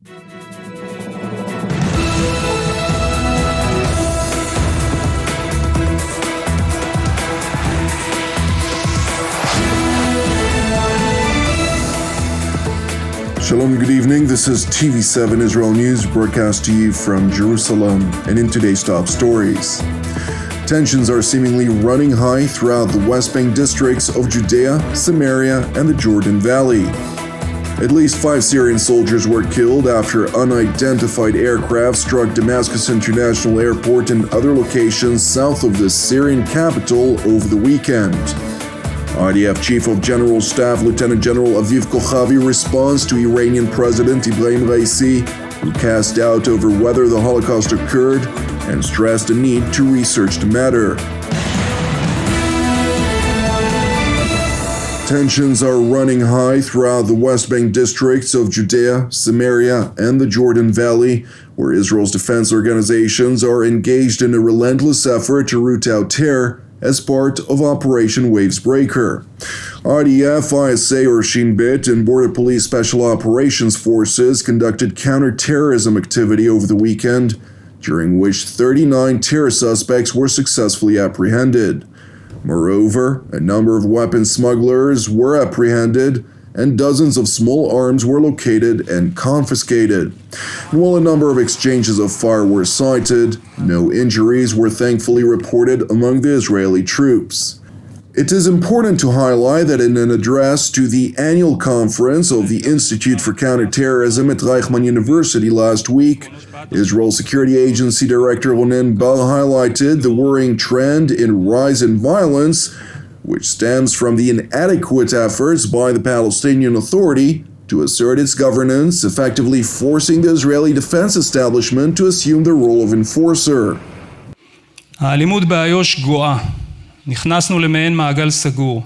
Shalom, good evening. This is TV7 Israel News, broadcast to you from Jerusalem. And in today's top stories, tensions are seemingly running high throughout the West Bank districts of Judea, Samaria, and the Jordan Valley. At least 5 Syrian soldiers were killed after unidentified aircraft struck Damascus International Airport and other locations south of the Syrian capital over the weekend. IDF Chief of General Staff Lieutenant General Aviv Kochavi responds to Iranian President Ibrahim Raisi, who cast doubt over whether the Holocaust occurred and stressed the need to research the matter. Tensions are running high throughout the West Bank districts of Judea, Samaria, and the Jordan Valley, where Israel's defense organizations are engaged in a relentless effort to root out terror as part of Operation Wavesbreaker. IDF, ISA or Shin Bet, and Border Police Special Operations Forces conducted counter-terrorism activity over the weekend, during which 39 terror suspects were successfully apprehended. Moreover, a number of weapon smugglers were apprehended, and dozens of small arms were located and confiscated. And while a number of exchanges of fire were cited, no injuries were thankfully reported among the Israeli troops. It is important to highlight that in an address to the annual conference of the Institute for Counterterrorism at Reichman University last week, Israel Security Agency Director Ronen Bar highlighted the worrying trend in rise in violence, which stems from the inadequate efforts by the Palestinian Authority to assert its governance, effectively forcing the Israeli defense establishment to assume the role of enforcer. האלימות באיו"ש גואה. נכנסנו למעין מעגל סגור.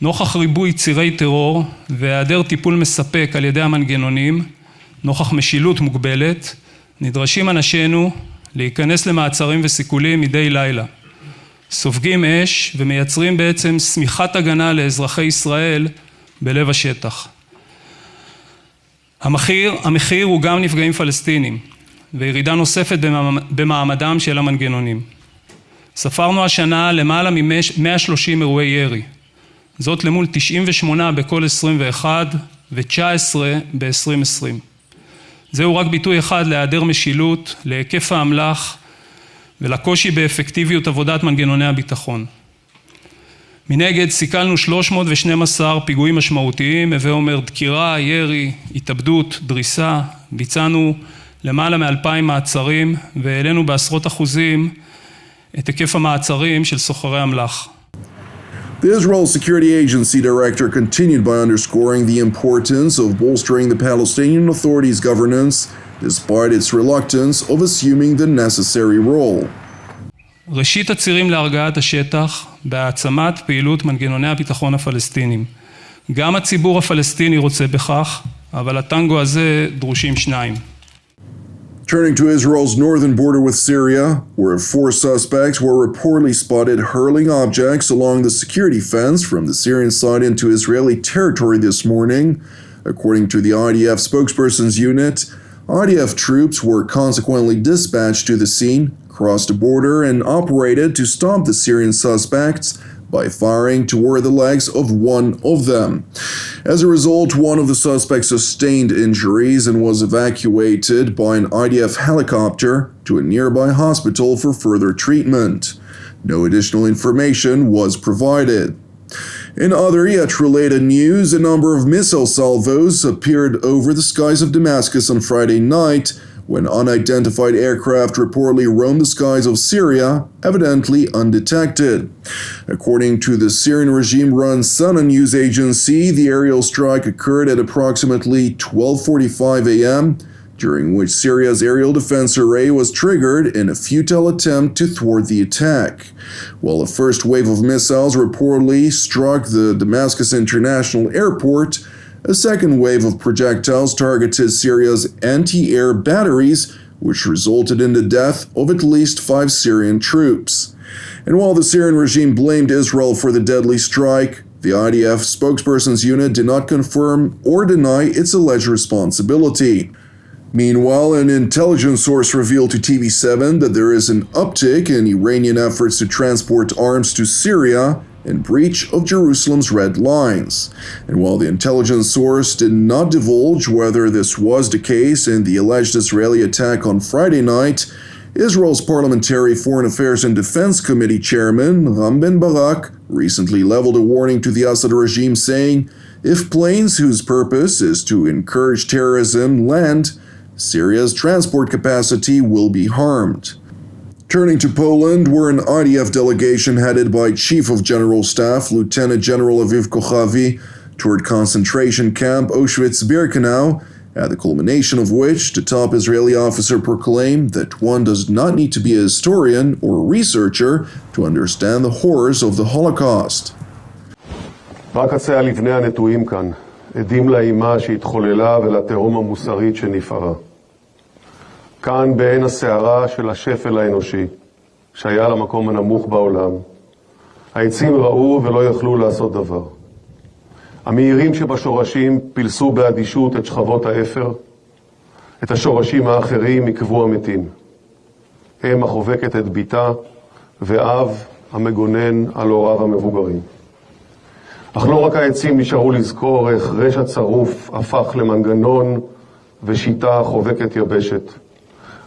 נוכח ריבוי צירי טרור והיעדר טיפול מספק על ידי המנגנונים, נוכח משילות מוגבלת, נדרשים אנשינו להיכנס למעצרים וסיכולים מדי לילה. סופגים אש ומייצרים בעצם סמיכת הגנה לאזרחי ישראל בלב השטח. המחיר הוא גם נפגעים פלסטינים וירידה נוספת במעמדם של המנגנונים. ספרנו השנה למעלה מ-130 אירועי ירי. זאת למול 98 בכל 21 ו-19 ב-2020. זהו רק ביטוי אחד להיעדר משילות, להיקף האמל"ח ולקושי באפקטיביות עבודת מנגנוני הביטחון. מנגד סיכלנו 312 פיגועים משמעותיים, הווה אומר דקירה, ירי, התאבדות, דריסה, ביצענו למעלה מ-2,000 מעצרים והעלינו בעשרות אחוזים את היקף המעצרים של סוחרי אמל"ח. The Israel Security Agency Director continued by underscoring the importance of bolstering the Palestinian Authority's governance despite its reluctance of assuming the necessary role. ראשית הצירים להרגעת השטח בהעצמת פעילות מנגנוני הביטחון הפלסטינים. גם הציבור הפלסטיני רוצה בכך, אבל הטנגו הזה דרושים שניים. Turning to Israel's northern border with Syria, where 4 suspects were reportedly spotted hurling objects along the security fence from the Syrian side into Israeli territory this morning. According to the IDF spokesperson's unit, IDF troops were consequently dispatched to the scene, crossed the border, and operated to stop the Syrian suspects by firing toward the legs of one of them. As a result, one of the suspects sustained injuries and was evacuated by an IDF helicopter to a nearby hospital for further treatment. No additional information was provided. In other yet related news, a number of missile salvos appeared over the skies of Damascus on Friday night, when unidentified aircraft reportedly roamed the skies of Syria, evidently undetected. According to the Syrian regime-run Sana news agency, the aerial strike occurred at approximately 12:45 a.m., during which Syria's aerial defense array was triggered in a futile attempt to thwart the attack. While the first wave of missiles reportedly struck the Damascus International Airport, a second wave of projectiles targeted Syria's anti-air batteries, which resulted in the death of at least 5 Syrian troops. And while the Syrian regime blamed Israel for the deadly strike, the IDF spokesperson's unit did not confirm or deny its alleged responsibility. Meanwhile, an intelligence source revealed to TV7 that there is an uptick in Iranian efforts to transport arms to Syria in breach of Jerusalem's red lines. And while the intelligence source did not divulge whether this was the case in the alleged Israeli attack on Friday night, Israel's Parliamentary Foreign Affairs and Defense Committee Chairman Ram Ben Barak recently leveled a warning to the Assad regime, saying, if planes whose purpose is to encourage terrorism land, Syria's transport capacity will be harmed. Turning to Poland, where an IDF delegation headed by Chief of General Staff Lieutenant General Aviv Kochavi toured concentration camp Auschwitz-Birkenau, at the culmination of which the top Israeli officer proclaimed that one does not need to be a historian or researcher to understand the horrors of the Holocaust. רק הצע לבני הנטועים כאן, עדים לאימה שהתחוללה ולתהום המוסרית שנפערה. כאן בעין הסערה של השפל האנושי, שהיה למקום הנמוך בעולם, העצים ראו ולא יכלו לעשות דבר. המהירים שבשורשים פילסו באדישות את שכבות האפר, את השורשים האחרים עקבו המתים. הם החובקת את ביתה, ואב המגונן על הוריו המבוגרים. אך לא רק העצים נשארו לזכור איך רשע צרוף הפך למנגנון ושיטה חובקת יבשת.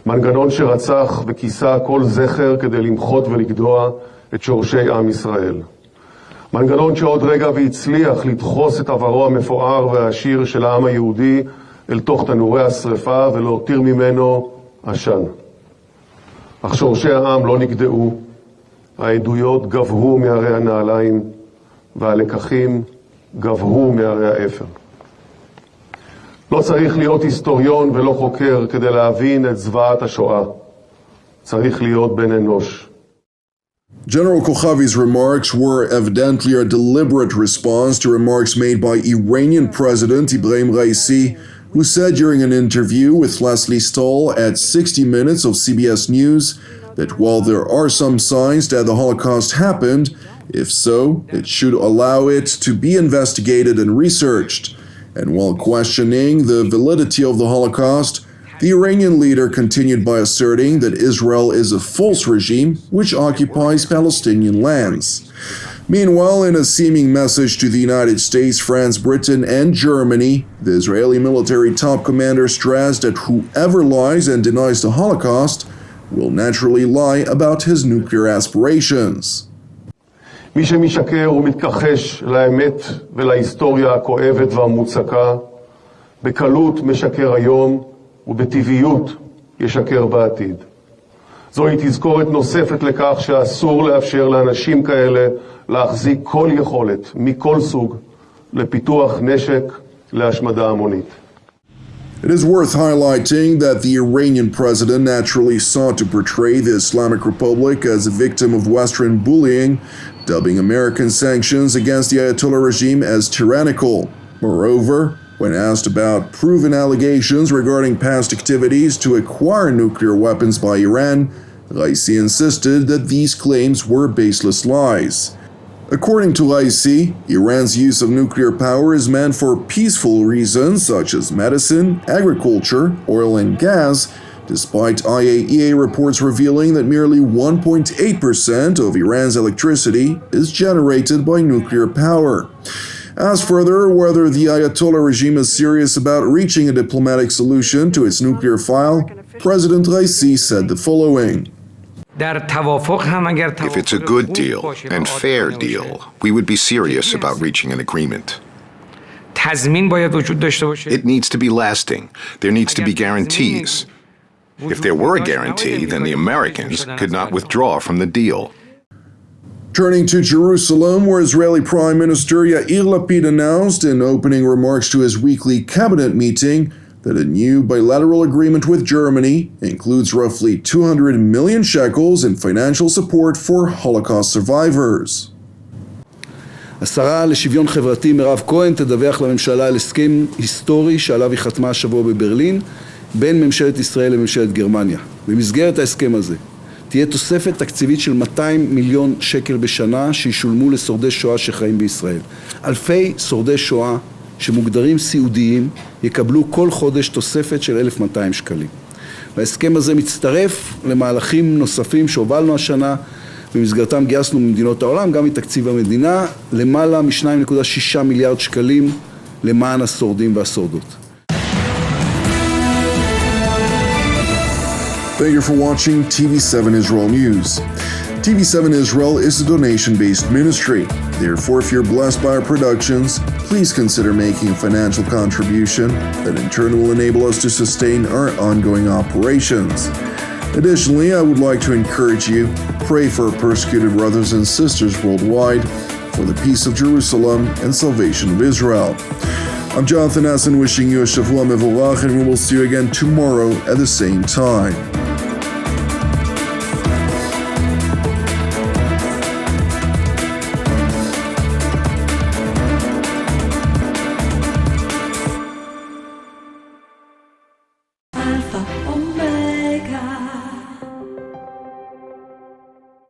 מנגנון שרצח וכיסה כל זכר כדי למחות ולגדוע את שורשי עם ישראל. מנגנון שעוד רגע והצליח לדחוס את עברו המפואר והעשיר של העם היהודי אל תוך תנורי השרפה ולהותיר ממנו עשן. אך שורשי העם לא נגדעו, העדויות גברו מהרי הנעליים והלקחים גברו מהרי האפר. לא צריך להיות היסטוריון ולא חוקר כדי להבין את זוועת השואה. צריך להיות בן אנוש. General Kochavi's remarks were evidently a deliberate response to remarks made by Iranian President Ibrahim Raisi, who said during an interview with Leslie Stahl at 60 Minutes of CBS News that while there are some signs that the Holocaust happened, if so, it should allow it to be investigated and researched. And while questioning the validity of the Holocaust, the Iranian leader continued by asserting that Israel is a false regime which occupies Palestinian lands. Meanwhile, in a seeming message to the United States, France, Britain, and Germany, the Israeli military top commander stressed that whoever lies and denies the Holocaust will naturally lie about his nuclear aspirations. מי שמשקר ומתכחש לאמת ולהיסטוריה הכואבת והמוצקה, בקלות משקר היום ובטבעיות ישקר בעתיד. זוהי תזכורת נוספת לכך שאסור לאפשר לאנשים כאלה להחזיק כל יכולת מכל סוג לפיתוח נשק להשמדה המונית. It is worth highlighting that the Iranian president naturally sought to portray the Islamic Republic as a victim of Western bullying, dubbing American sanctions against the Ayatollah regime as tyrannical. Moreover, when asked about proven allegations regarding past activities to acquire nuclear weapons by Iran, Raisi insisted that these claims were baseless lies. According to Raisi, Iran's use of nuclear power is meant for peaceful reasons such as medicine, agriculture, oil and gas, despite IAEA reports revealing that merely 1.8% of Iran's electricity is generated by nuclear power. Asked further whether the Ayatollah regime is serious about reaching a diplomatic solution to its nuclear file, President Raisi said the following. If it's a good deal and fair deal, we would be serious about reaching an agreement. It needs to be lasting. There needs to be guarantees. If there were a guarantee, then the Americans could not withdraw from the deal. Turning to Jerusalem, where Israeli Prime Minister Yair Lapid announced in opening remarks to his weekly cabinet meeting that a new bilateral agreement with Germany includes roughly 200 million shekels in financial support for Holocaust survivors. השרה לשוויון חברתי מירב כהן תדווח לממשלה על הסכם היסטורי שעליו היא חתמה השבוע בברלין בין ממשלת ישראל לממשלת גרמניה. במסגרת ההסכם הזה תהיה תוספת תקציבית של 200 מיליון שקל בשנה שישולמו לשורדי שואה שחיים בישראל. אלפי שורדי שואה שמוגדרים סיעודיים יקבלו כל חודש תוספת של 1,200 שקלים. וההסכם הזה מצטרף למהלכים נוספים שהובלנו השנה, במסגרתם גייסנו ממדינות העולם, גם מתקציב המדינה, למעלה מ-2.6 מיליארד שקלים למען השורדים והשורדות. Thank you for watching TV7 Israel News. TV7 Israel is a donation-based ministry. Therefore, if you're blessed by our productions, please consider making a financial contribution that in turn will enable us to sustain our ongoing operations. Additionally, I would like to encourage you to pray for our persecuted brothers and sisters worldwide, for the peace of Jerusalem and salvation of Israel. I'm Jonathan Hassan wishing you a Shavua Mevorach, and we will see you again tomorrow at the same time. Alfa